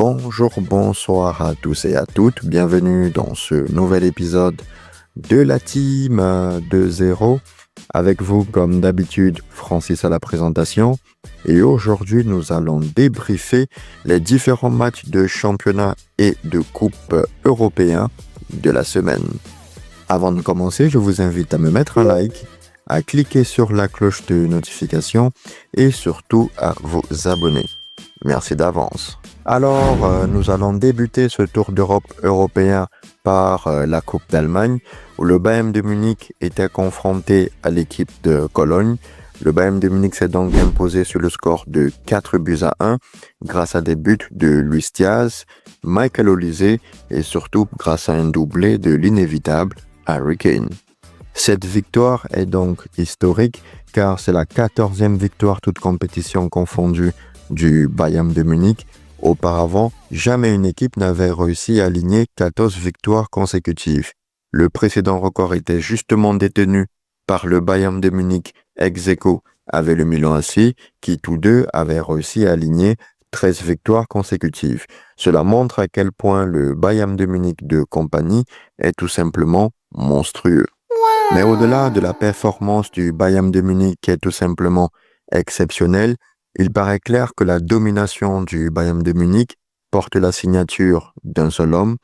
Bonjour, bonsoir à tous et à toutes. Bienvenue dans ce nouvel épisode de la team 2-0. Avec vous, comme d'habitude, Francis à la présentation. Et aujourd'hui, nous allons débriefer les différents matchs de championnat et de coupe européen de la semaine. Avant de commencer, je vous invite à me mettre un like, à cliquer sur la cloche de notification et surtout à vous abonner. Merci d'avance. Alors, nous allons débuter ce tour d'Europe européen par la Coupe d'Allemagne, où le Bayern de Munich était confronté à l'équipe de Cologne. Le Bayern de Munich s'est donc imposé sur le score de 4-1 grâce à des buts de Luis Diaz, Michael Olise et surtout grâce à un doublé de l'inévitable Harry Kane. Cette victoire est donc historique car c'est la 14e victoire toute compétition confondue du Bayern de Munich. Auparavant, jamais une équipe n'avait réussi à aligner 14 victoires consécutives. Le précédent record était justement détenu par le Bayern de Munich ex-aequo avec le Milan AC, qui tous deux avaient réussi à aligner 13 victoires consécutives. Cela montre à quel point le Bayern de Munich de compagnie est tout simplement monstrueux. Mais au-delà de la performance du Bayern de Munich qui est tout simplement exceptionnelle, il paraît clair que la domination du Bayern de Munich porte la signature d'un seul homme,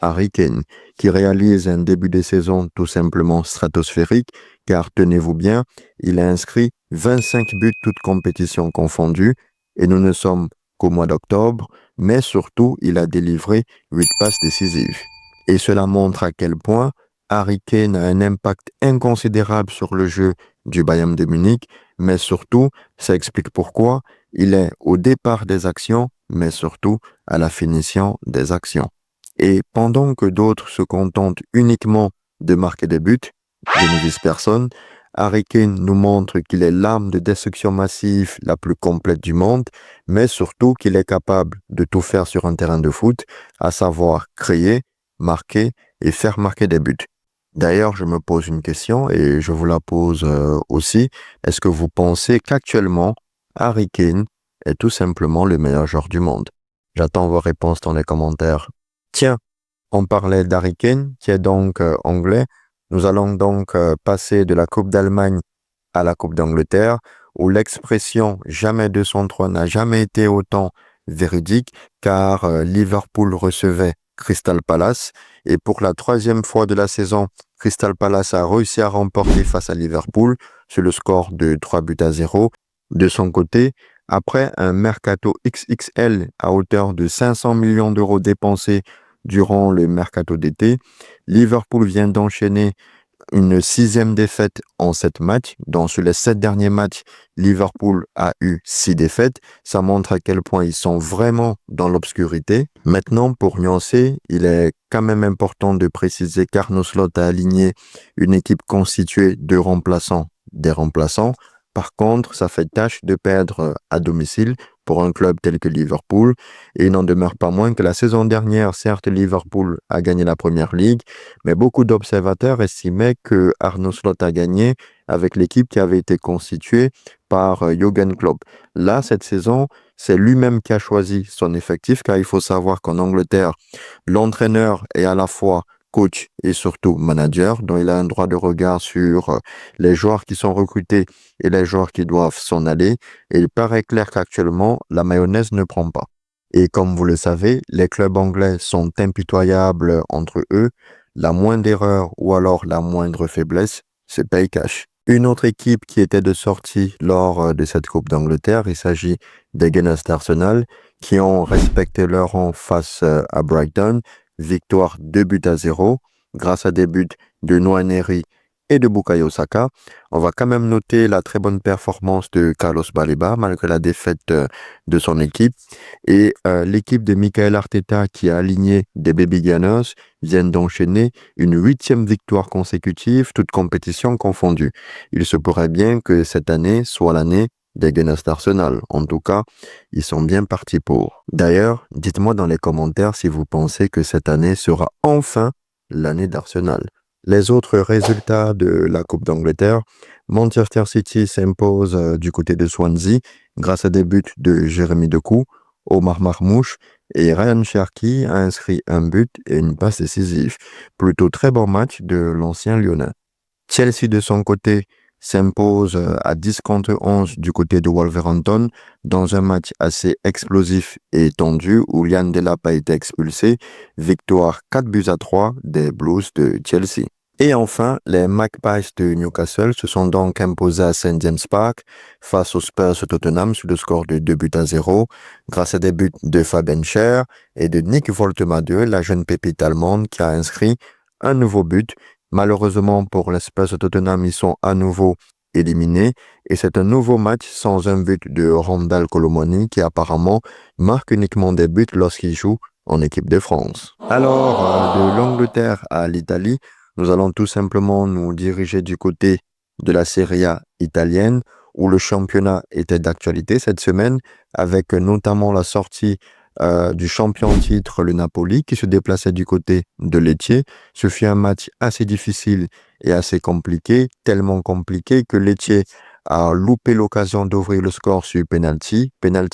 Harry Kane, qui réalise un début de saison tout simplement stratosphérique, car tenez-vous bien, il a inscrit 25 buts toutes compétitions confondues, et nous ne sommes qu'au mois d'octobre, mais surtout il a délivré 8 passes décisives. Et cela montre à quel point Harry Kane a un impact inconsidérable sur le jeu du Bayern de Munich, mais surtout, ça explique pourquoi il est au départ des actions, mais surtout à la finition des actions. Et pendant que d'autres se contentent uniquement de marquer des buts, je ne vise personne, Harry Kane nous montre qu'il est l'arme de destruction massive la plus complète du monde, mais surtout qu'il est capable de tout faire sur un terrain de foot, à savoir créer, marquer et faire marquer des buts. D'ailleurs, je me pose une question et je vous la pose aussi. Est-ce que vous pensez qu'actuellement, Harry Kane est tout simplement le meilleur joueur du monde? J'attends vos réponses dans les commentaires. Tiens, on parlait d'Harry Kane, qui est donc anglais. Nous allons donc passer de la Coupe d'Allemagne à la Coupe d'Angleterre, où l'expression « jamais 203 » n'a jamais été autant véridique, car Liverpool recevait Crystal Palace, et pour la 3e fois de la saison, Crystal Palace a réussi à remporter face à Liverpool sur le score de 3-0. De son côté, après un mercato XXL à hauteur de 500 millions d'euros dépensés durant le mercato d'été, Liverpool vient d'enchaîner une 6e défaite en 7 matchs. Donc, sur les 7 derniers matchs, Liverpool a eu 6 défaites. Ça montre à quel point ils sont vraiment dans l'obscurité. Maintenant, pour nuancer, il est quand même important de préciser qu'Arne Slot a aligné une équipe constituée de remplaçants, des remplaçants. Par contre, ça fait tâche de perdre à domicile pour un club tel que Liverpool. Et il n'en demeure pas moins que la saison dernière, certes, Liverpool a gagné la Première Ligue, mais beaucoup d'observateurs estimaient que Arne Slot a gagné avec l'équipe qui avait été constituée par Jürgen Klopp. Là, cette saison, c'est lui-même qui a choisi son effectif, car il faut savoir qu'en Angleterre, l'entraîneur est à la fois coach et surtout manager, dont il a un droit de regard sur les joueurs qui sont recrutés et les joueurs qui doivent s'en aller. Et il paraît clair qu'actuellement, la mayonnaise ne prend pas. Et comme vous le savez, les clubs anglais sont impitoyables entre eux. La moindre erreur ou alors la moindre faiblesse, c'est paye cash. Une autre équipe qui était de sortie lors de cette Coupe d'Angleterre, il s'agit des Gunners d'Arsenal, qui ont respecté leur rang face à Brighton. Victoire 2-0 grâce à des buts de Nwaneri et de Bukayo Saka. On va quand même noter la très bonne performance de Carlos Baleba malgré la défaite de son équipe. Et l'équipe de Mikel Arteta qui a aligné des Baby Gunners vient d'enchaîner une 8e victoire consécutive, toutes compétitions confondues. Il se pourrait bien que cette année soit l'année des Gunners d'Arsenal. En tout cas, ils sont bien partis pour. D'ailleurs, dites-moi dans les commentaires si vous pensez que cette année sera enfin l'année d'Arsenal. Les autres résultats de la Coupe d'Angleterre, Manchester City s'impose du côté de Swansea grâce à des buts de Jérémy Doku. Omar Marmouche, et Ryan Cherki a inscrit un but et une passe décisive. Plutôt très bon match de l'ancien Lyonnais. Chelsea, de son côté, s'impose à 10 contre 11 du côté de Wolverhampton dans un match assez explosif et tendu où Lian Delap a été expulsé. Victoire 4-3 des Blues de Chelsea. Et enfin, les Magpies de Newcastle se sont donc imposés à St. James Park face aux Spurs de Tottenham sur le score de 2-0 grâce à des buts de Fabian Schär et de Nick Woltemade, la jeune pépite allemande qui a inscrit un nouveau but. Malheureusement pour les Spurs de Tottenham, ils sont à nouveau éliminés et c'est un nouveau match sans un but de Randal Colomoni qui apparemment marque uniquement des buts lorsqu'il joue en équipe de France. Alors, de l'Angleterre à l'Italie, nous allons tout simplement nous diriger du côté de la Serie A italienne où le championnat était d'actualité cette semaine avec notamment la sortie du champion en titre, le Napoli, qui se déplaçait du côté de Lecce. Ce fut un match assez difficile et assez compliqué, tellement compliqué que Lecce a loupé l'occasion d'ouvrir le score sur penalty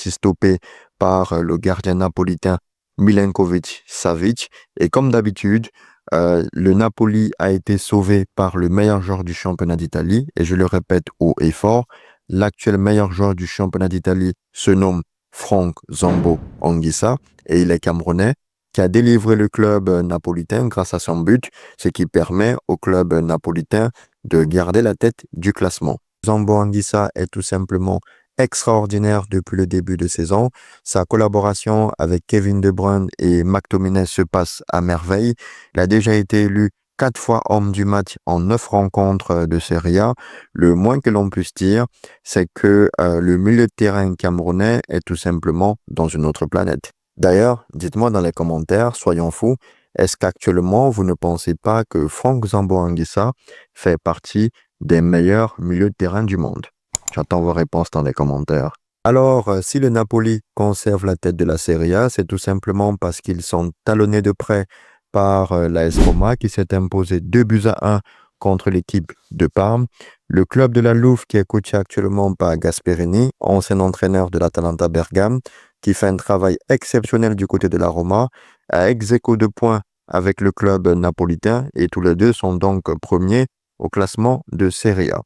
stoppé par le gardien napolitain Milenkovic-Savic. Et comme d'habitude, le Napoli a été sauvé par le meilleur joueur du championnat d'Italie, et je le répète haut et fort, l'actuel meilleur joueur du championnat d'Italie se nomme Franck Zambo Anguissa, et il est camerounais, qui a délivré le club napolitain grâce à son but, ce qui permet au club napolitain de garder la tête du classement. Zambo Anguissa est tout simplement extraordinaire depuis le début de saison. Sa collaboration avec Kevin De Bruyne et McTominay se passe à merveille. Il a déjà été élu 4 fois homme du match en 9 rencontres de Serie A. Le moins que l'on puisse dire, c'est que le milieu de terrain camerounais est tout simplement dans une autre planète. D'ailleurs, dites-moi dans les commentaires, soyons fous, est-ce qu'actuellement vous ne pensez pas que Franck Zambo Anguissa fait partie des meilleurs milieux de terrain du monde? J'attends vos réponses dans les commentaires. Alors, si le Napoli conserve la tête de la Serie A, c'est tout simplement parce qu'ils sont talonnés de près par l'AS Roma qui s'est imposé 2-1 contre l'équipe de Parme. Le club de la Louve qui est coaché actuellement par Gasperini, ancien entraîneur de l'Atalanta Bergame, qui fait un travail exceptionnel du côté de la Roma, a ex-aequo de points avec le club napolitain et tous les deux sont donc premiers au classement de Serie A.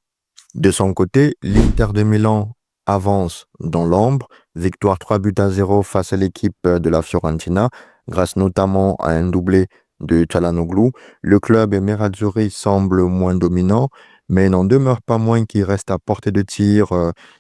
De son côté, l'Inter de Milan avance dans l'ombre, victoire 3-0 face à l'équipe de la Fiorentina, grâce notamment à un doublé de Çalhanoğlu. Le club Nerazzurri semble moins dominant, mais n'en demeure pas moins qu'il reste à portée de tir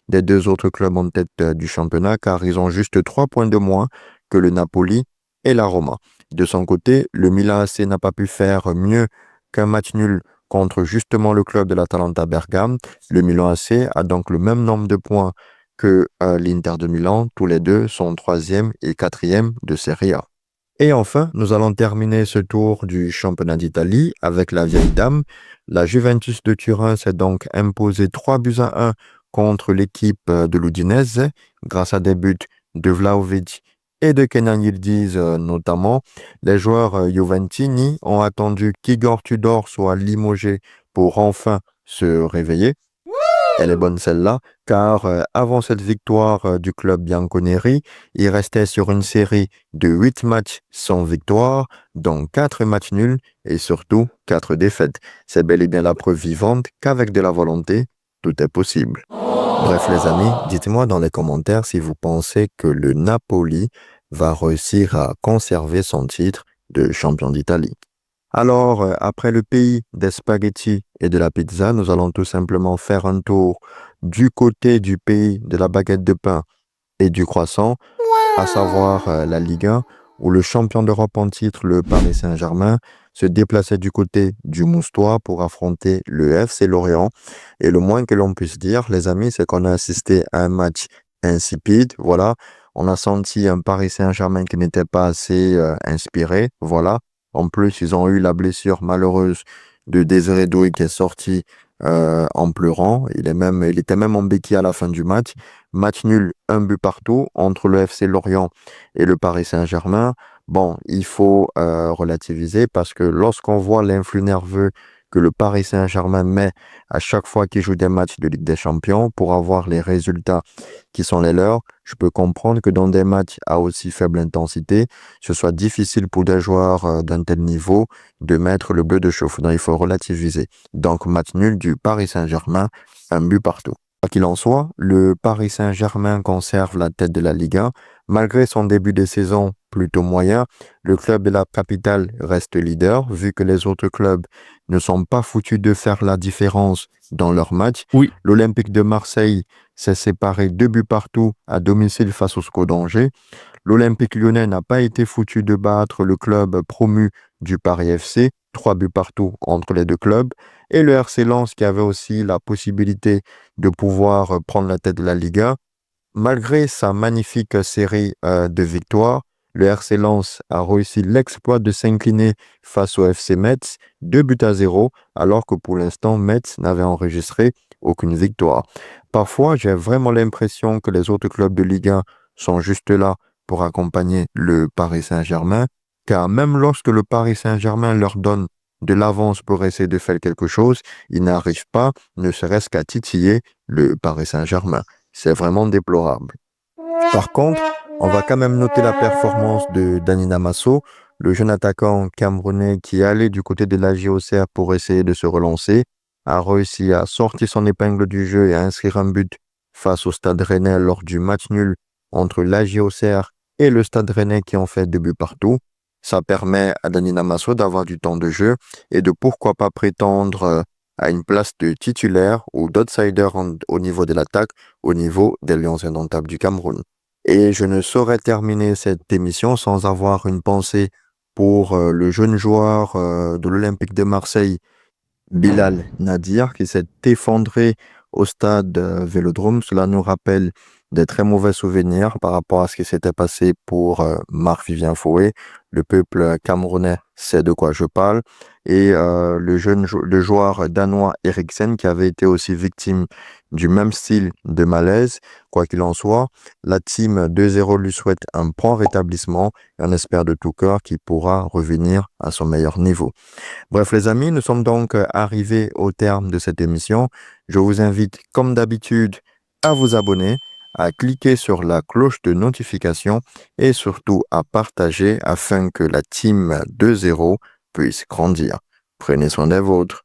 des deux autres clubs en tête du championnat, car ils ont juste 3 points de moins que le Napoli et la Roma. De son côté, le Milan AC n'a pas pu faire mieux qu'un match nul contre justement le club de l'Atalanta Bergame. Le Milan AC a donc le même nombre de points que l'Inter de Milan. Tous les deux sont 3e et 4e de Serie A. Et enfin, nous allons terminer ce tour du championnat d'Italie avec la vieille dame. La Juventus de Turin s'est donc imposée 3-1 contre l'équipe de l'Udinese grâce à des buts de Vlahovic et de Kenan Yildiz notamment. Les joueurs Juventini ont attendu qu'Igor Tudor soit limogé pour enfin se réveiller. Elle est bonne celle-là, car avant cette victoire du club bianconeri, il restait sur une série de 8 matchs sans victoire, dont 4 matchs nuls et surtout 4 défaites. C'est bel et bien la preuve vivante qu'avec de la volonté, tout est possible. Bref les amis, dites-moi dans les commentaires si vous pensez que le Napoli va réussir à conserver son titre de champion d'Italie. Alors, après le pays des spaghettis et de la pizza, nous allons tout simplement faire un tour du côté du pays de la baguette de pain et du croissant, à savoir la Ligue 1, où le champion d'Europe en titre, le Paris Saint-Germain, se déplaçait du côté du Moustois pour affronter le FC Lorient. Et le moins que l'on puisse dire, les amis, c'est qu'on a assisté à un match insipide, voilà. On a senti un Paris Saint-Germain qui n'était pas assez inspiré, voilà. En plus, ils ont eu la blessure malheureuse de Désiré Doué qui est sorti en pleurant. Il était même en béquille à la fin du match. Match nul, un but partout entre le FC Lorient et le Paris Saint-Germain. Bon, il faut relativiser parce que lorsqu'on voit l'influx nerveux que le Paris Saint-Germain met à chaque fois qu'il joue des matchs de Ligue des Champions pour avoir les résultats qui sont les leurs. Je peux comprendre que dans des matchs à aussi faible intensité, ce soit difficile pour des joueurs d'un tel niveau de mettre le bleu de chauffe. Donc, il faut relativiser. Donc, match nul du Paris Saint-Germain, un but partout. Quoi qu'il en soit, le Paris Saint-Germain conserve la tête de la Ligue 1. Malgré son début de saison plutôt moyen, le club de la capitale reste leader, vu que les autres clubs ne sont pas foutus de faire la différence dans leurs matchs. Oui, L'Olympique de Marseille s'est séparé 2 buts partout à domicile face au SCO d'Angers. L'Olympique lyonnais n'a pas été foutu de battre le club promu du Paris FC, 3 buts partout entre les deux clubs. Et le RC Lens qui avait aussi la possibilité de pouvoir prendre la tête de la Liga. Malgré sa magnifique série de victoires, le RC Lens a réussi l'exploit de s'incliner face au FC Metz, 2 buts à 0, alors que pour l'instant, Metz n'avait enregistré aucune victoire. Parfois, j'ai vraiment l'impression que les autres clubs de Ligue 1 sont juste là pour accompagner le Paris Saint-Germain, car même lorsque le Paris Saint-Germain leur donne de l'avance pour essayer de faire quelque chose, ils n'arrivent pas, ne serait-ce qu'à titiller le Paris Saint-Germain. C'est vraiment déplorable. Par contre, on va quand même noter la performance de Dani Namasso, le jeune attaquant camerounais qui est allé du côté de la JOCR pour essayer de se relancer, a réussi à sortir son épingle du jeu et à inscrire un but face au Stade Rennais lors du match nul entre la JOCR et le Stade Rennais qui ont fait 2 buts partout. Ça permet à Dani Namasso d'avoir du temps de jeu et de pourquoi pas prétendre à une place de titulaire ou d'outsider au niveau de l'attaque, au niveau des Lions indomptables du Cameroun. Et je ne saurais terminer cette émission sans avoir une pensée pour le jeune joueur de l'Olympique de Marseille, Bilal Nadir, qui s'est effondré au stade Vélodrome. Cela nous rappelle des très mauvais souvenirs par rapport à ce qui s'était passé pour Marc-Vivien Foé. Le peuple camerounais sait de quoi je parle. Et le joueur danois Eriksen, qui avait été aussi victime du même style de malaise. Quoi qu'il en soit, la team 2-0 lui souhaite un prompt rétablissement et on espère de tout cœur qu'il pourra revenir à son meilleur niveau. Bref, les amis, nous sommes donc arrivés au terme de cette émission. Je vous invite, comme d'habitude, à vous abonner, à cliquer sur la cloche de notification et surtout à partager afin que la team 2.0 puisse grandir. Prenez soin des vôtres.